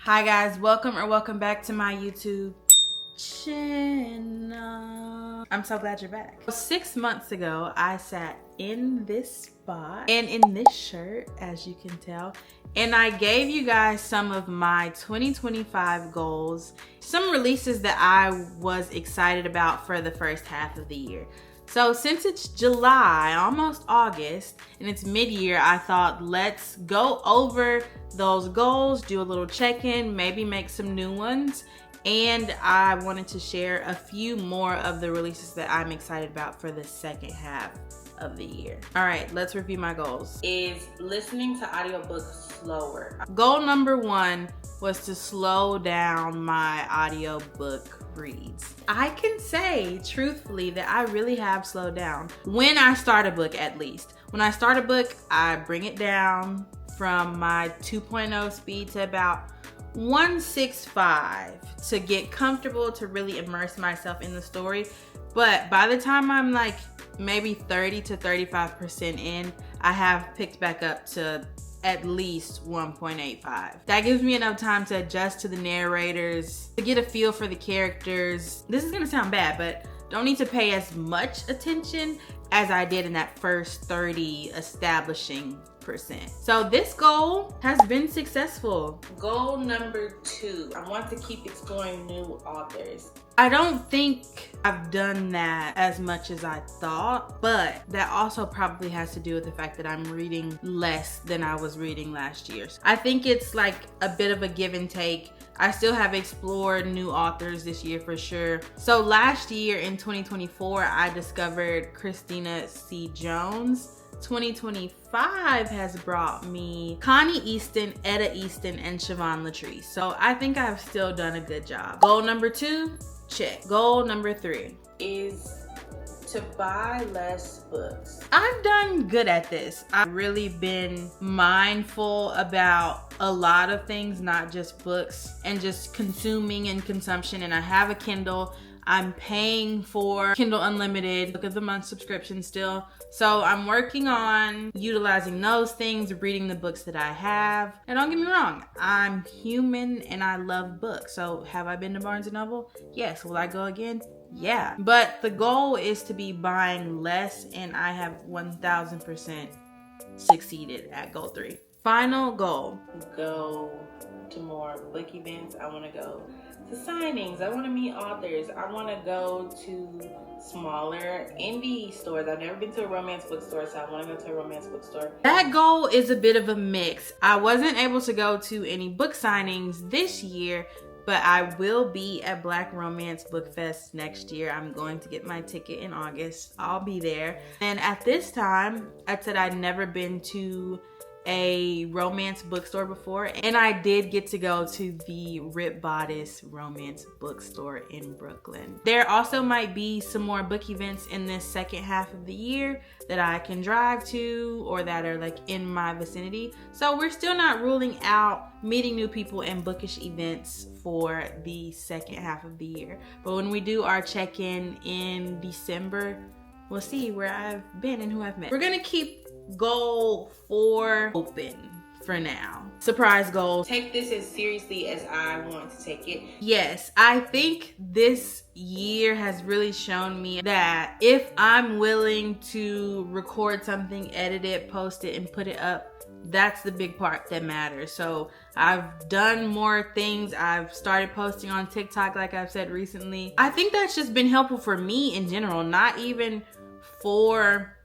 Hi guys, welcome back to my YouTube channel. I'm so glad you're back. 6 months ago, I sat in this spot and in this shirt, as you can tell, and I gave you guys some of my 2025 goals, some releases that I was excited about for the first half of the year. So since it's July, almost August, and it's mid-year, I thought let's go over those goals, do a little check-in, maybe make some new ones. And I wanted to share a few more of the releases that I'm excited about for the second half of the year. All right, let's review my goals. Is listening to audiobooks slower. Goal number 1 was to slow down my audiobook reads. I can say truthfully that I really have slowed down. When I start a book, at least. When I start a book, I bring it down from my 2.0 speed to about 1.65 to get comfortable, to really immerse myself in the story. But by the time I'm like maybe 30 to 35% in, I have picked back up to at least 1.85. That gives me enough time to adjust to the narrators, to get a feel for the characters. This is gonna sound bad, but don't need to pay as much attention as I did in that first 30 establishing %. So this goal has been successful. Goal number 2, I want to keep exploring new authors. I don't think I've done that as much as I thought, but that also probably has to do with the fact that I'm reading less than I was reading last year. I think it's like a bit of a give and take. I still have explored new authors this year for sure. So last year in 2024, I discovered Christina C. Jones. 2025 has brought me Connie Easton, Etta Easton, and Siobhan Latrice. So I think I've still done a good job. Goal number 2, check. Goal number 3 is to buy less books. I've done good at this. I've really been mindful about a lot of things, not just books, and just consuming and consumption. And I have a Kindle. I'm paying for Kindle Unlimited Book of the Month subscription still. So I'm working on utilizing those things, reading the books that I have. And don't get me wrong, I'm human and I love books. So have I been to Barnes & Noble? Yes. Will I go again? Yeah. But the goal is to be buying less, and I have 1000% succeeded at goal 3. Final goal. Go to more book events. I want to go to signings. I want to meet authors. I want to go to smaller indie stores. I've never been to a romance bookstore, so I want to go to a romance bookstore. That goal is a bit of a mix. I wasn't able to go to any book signings this year, but I will be at Black Romance Book Fest next year. I'm going to get my ticket in August. I'll be there. And at this time, I said I'd never been to a romance bookstore before, and I did get to go to the Rip Bodice Romance Bookstore in Brooklyn. There also might be some more book events in this second half of the year that I can drive to or that are like in my vicinity. So we're still not ruling out meeting new people and bookish events for the second half of the year. But when we do our check-in in December, we'll see where I've been and who I've met. We're gonna keep goal 4 open for now. Surprise goal. Take this as seriously as I want to take it. Yes, I think this year has really shown me that if I'm willing to record something, edit it, post it, and put it up, that's the big part that matters. So I've done more things. I've started posting on TikTok, like I've said recently. I think that's just been helpful for me in general, not even for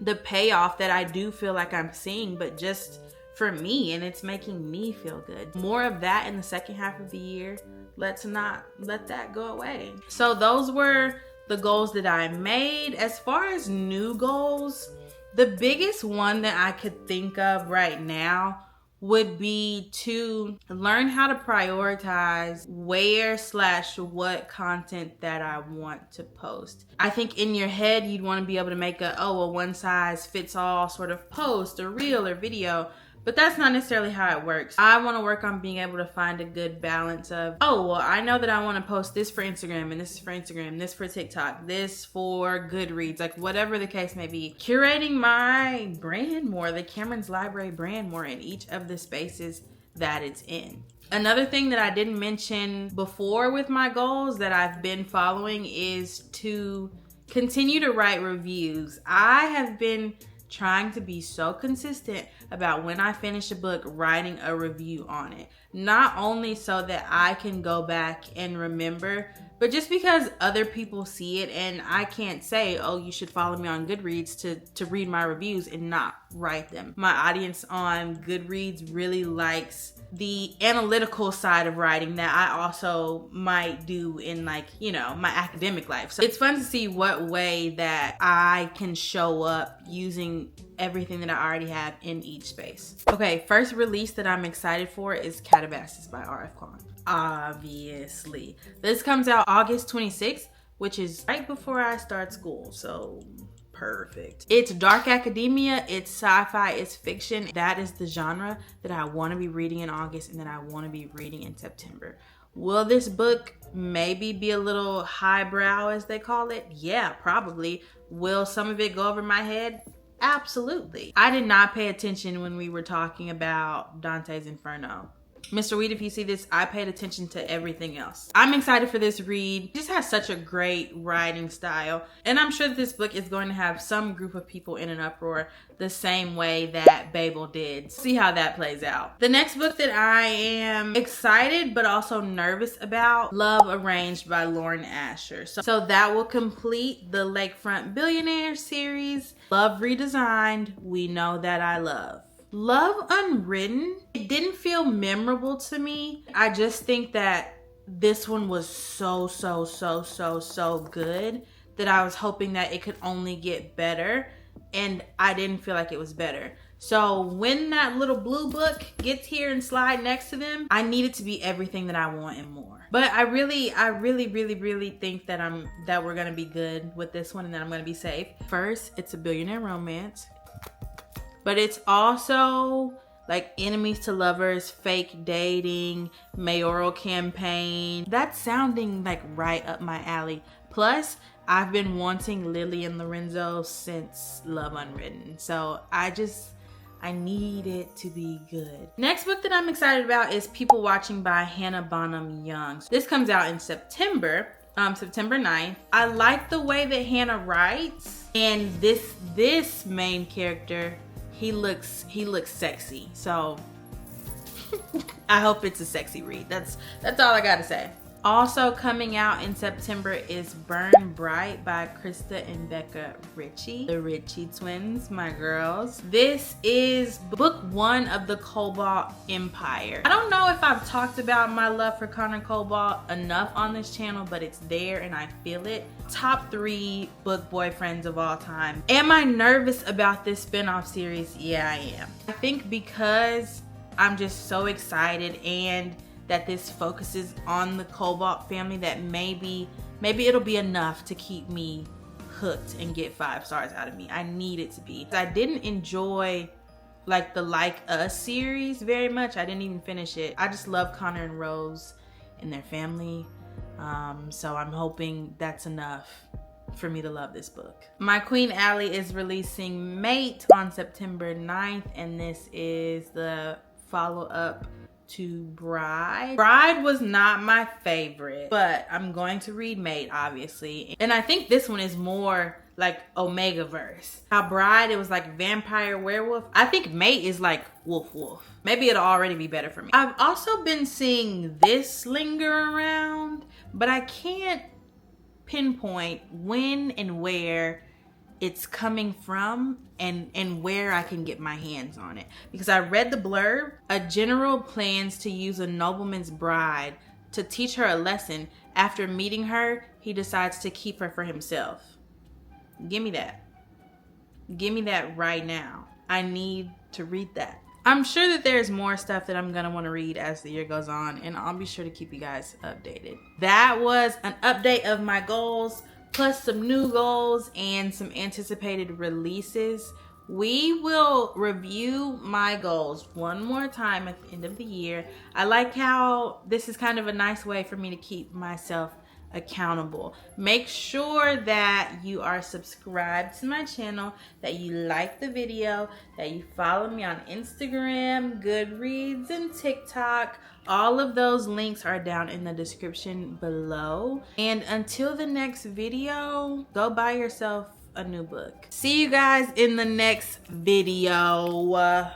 the payoff that I do feel like I'm seeing, but just for me, and it's making me feel good. More of that in the second half of the year. Let's not let that go away. So those were the goals that I made. As far as new goals, the biggest one that I could think of right now would be to learn how to prioritize where/what content that I want to post. I think in your head, you'd want to be able to make a one size fits all sort of post or reel or video. But that's not necessarily how it works. I want to work on being able to find a good balance of, I know that I want to post this for Instagram, and this is for Instagram, this for TikTok, this for Goodreads, like whatever the case may be. Curating my brand more, the Cameron's Library brand more in each of the spaces that it's in. Another thing that I didn't mention before with my goals that I've been following is to continue to write reviews. I have been trying to be so consistent about when I finish a book, writing a review on it. Not only so that I can go back and remember, but just because other people see it and I can't say, oh, you should follow me on Goodreads to read my reviews and not write them. My audience on Goodreads really likes the analytical side of writing that I also might do in, like, you know, my academic life. So it's fun to see what way that I can show up using everything that I already have in each space. Okay, first release that I'm excited for is Calabasas by R.F. Kuang. Obviously. This comes out August 26th, which is right before I start school, so perfect. It's dark academia, it's sci-fi, it's fiction. That is the genre that I want to be reading in August and that I want to be reading in September. Will this book maybe be a little highbrow, as they call it? Yeah, probably. Will some of it go over my head? Absolutely. I did not pay attention when we were talking about Dante's Inferno. Mr. Weed, if you see this, I paid attention to everything else. I'm excited for this read. It just has such a great writing style. And I'm sure that this book is going to have some group of people in an uproar the same way that Babel did. See how that plays out. The next book that I am excited but also nervous about, Love Arranged by Lauren Asher. So that will complete the Lakefront Billionaire series. Love Redesigned, We Know That I Love. Love Unwritten, it didn't feel memorable to me. I just think that this one was so good that I was hoping that it could only get better, and I didn't feel like it was better. So when that little blue book gets here and slide next to them, I need it to be everything that I want and more. But I really think that we're gonna be good with this one and that I'm gonna be safe. First, it's a billionaire romance. But it's also like enemies to lovers, fake dating, mayoral campaign. That's sounding like right up my alley. Plus, I've been wanting Lily and Lorenzo since Love Unwritten. So I need it to be good. Next book that I'm excited about is People Watching by Hannah Bonham Young. This comes out in September. September 9th. I like the way that Hannah writes, and this main character, he looks sexy. So I hope it's a sexy read. That's all I gotta say. Also coming out in September is Burn Bright by Krista and Becca Ritchie. The Ritchie twins, my girls. This is book 1 of the Cobalt Empire. I don't know if I've talked about my love for Connor Cobalt enough on this channel, but it's there and I feel it. Top 3 book boyfriends of all time. Am I nervous about this spinoff series? Yeah, I am. I think because I'm just so excited and that this focuses on the Cobalt family, that maybe it'll be enough to keep me hooked and get 5 stars out of me. I need it to be. I didn't enjoy like the Like Us series very much. I didn't even finish it. I just love Connor and Rose and their family. So I'm hoping that's enough for me to love this book. My Queen Allie is releasing Mate on September 9th, and this is the follow-up to Bride. Bride was not my favorite, but I'm going to read Mate, obviously. And I think this one is more like Omega-verse. How Bride, it was like vampire werewolf. I think Mate is like wolf. Maybe it'll already be better for me. I've also been seeing this linger around, but I can't pinpoint when and where it's coming from and where I can get my hands on it. Because I read the blurb. A general plans to use a nobleman's bride to teach her a lesson. After meeting her, he decides to keep her for himself. Give me that. Give me that right now. I need to read that. I'm sure that there's more stuff that I'm gonna want to read as the year goes on, and I'll be sure to keep you guys updated. That was an update of my goals, plus some new goals and some anticipated releases. We will review my goals one more time at the end of the year. I like how this is kind of a nice way for me to keep myself accountable. Make sure that you are subscribed to my channel, that you like the video, that you follow me on Instagram, Goodreads, and TikTok. All of those links are down in the description below. And until the next video, go buy yourself a new book. See you guys in the next video.